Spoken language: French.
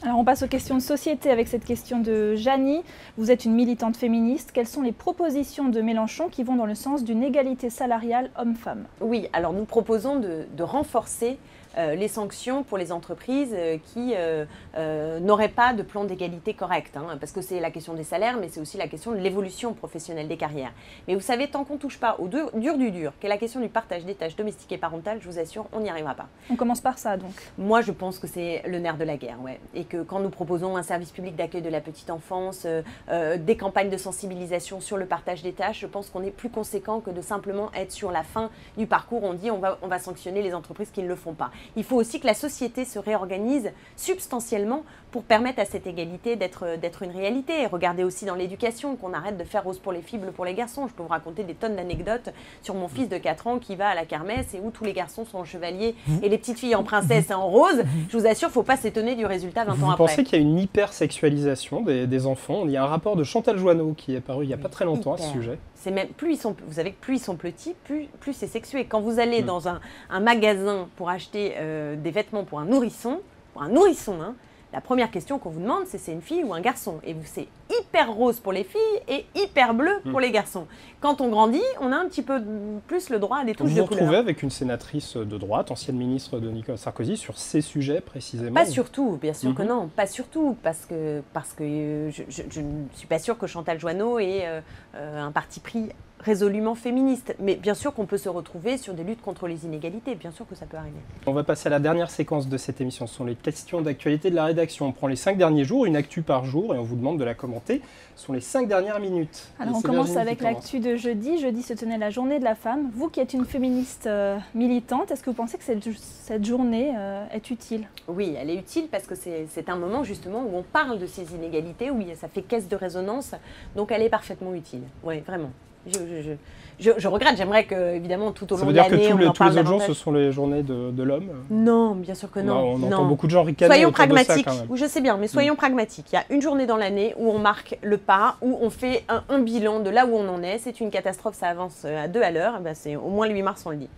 Alors on passe aux questions de société avec cette question de Janie. Vous êtes une militante féministe. Quelles sont les propositions de Mélenchon qui vont dans le sens d'une égalité salariale homme-femme? Oui, alors nous proposons de renforcer les sanctions pour les entreprises qui n'auraient pas de plan d'égalité correct, hein, parce que c'est la question des salaires, mais c'est aussi la question de l'évolution professionnelle des carrières. Mais vous savez, tant qu'on ne touche pas au dur du dur, qui est la question du partage des tâches domestiques et parentales, je vous assure, on n'y arrivera pas. On commence par ça donc. Moi, je pense que c'est le nerf de la guerre, ouais. Et que quand nous proposons un service public d'accueil de la petite enfance, des campagnes de sensibilisation sur le partage des tâches, je pense qu'on est plus conséquent que de simplement être sur la fin du parcours. On dit on va sanctionner les entreprises qui ne le font pas. Il faut aussi que la société se réorganise substantiellement pour permettre à cette égalité d'être une réalité. Et regardez aussi dans l'éducation, qu'on arrête de faire rose pour les filles, bleu pour les garçons. Je peux vous raconter des tonnes d'anecdotes sur mon fils de 4 ans qui va à la kermesse et où tous les garçons sont en chevalier et les petites filles en princesse et en rose. Je vous assure, il ne faut pas s'étonner du résultat 20 ans après. Vous pensez qu'il y a une hypersexualisation des enfants? Il y a un rapport de Chantal Joanneau qui est paru il n'y a pas très longtemps à ce sujet. C'est même, vous savez que plus ils sont petits, plus c'est sexué. Quand vous allez dans un magasin pour acheter des vêtements pour un nourrisson, hein, la première question qu'on vous demande, c'est une fille ou un garçon. Et c'est hyper rose pour les filles et hyper bleu pour les garçons. Quand on grandit, on a un petit peu plus le droit à des touches de couleur. Vous vous retrouvez avec une sénatrice de droite, ancienne ministre de Nicolas Sarkozy, sur ces sujets précisément? Pas surtout, bien sûr que non. Pas surtout, parce que je ne suis pas sûre que Chantal Joanneau ait un parti pris résolument féministe. Mais bien sûr qu'on peut se retrouver sur des luttes contre les inégalités. Bien sûr que ça peut arriver. On va passer à la dernière séquence de cette émission. Ce sont les questions d'actualité de la rédaction. On prend les 5 derniers jours, une actu par jour, et on vous demande de la commenter. Ce sont les 5 dernières minutes. Alors on commence avec l'actu de jeudi. Jeudi se tenait la journée de la femme. Vous qui êtes une féministe militante, est-ce que vous pensez que cette journée est utile? Oui, elle est utile parce que c'est un moment justement où on parle de ces inégalités, où ça fait caisse de résonance. Donc elle est parfaitement utile. Oui, vraiment. Je regrette, j'aimerais que, évidemment, tout au long de l'année, on en parle davantage. Ça veut dire que tous les autres jours, ce sont les journées de l'homme? Non, bien sûr que non. On entend beaucoup de gens ricaner. Soyons pragmatiques. Oui, je sais bien, mais soyons pragmatiques. Il y a une journée dans l'année où on marque le pas, où on fait un bilan de là où on en est. C'est une catastrophe, ça avance à 2 à l'heure. Ben, au moins le 8 mars, on le dit.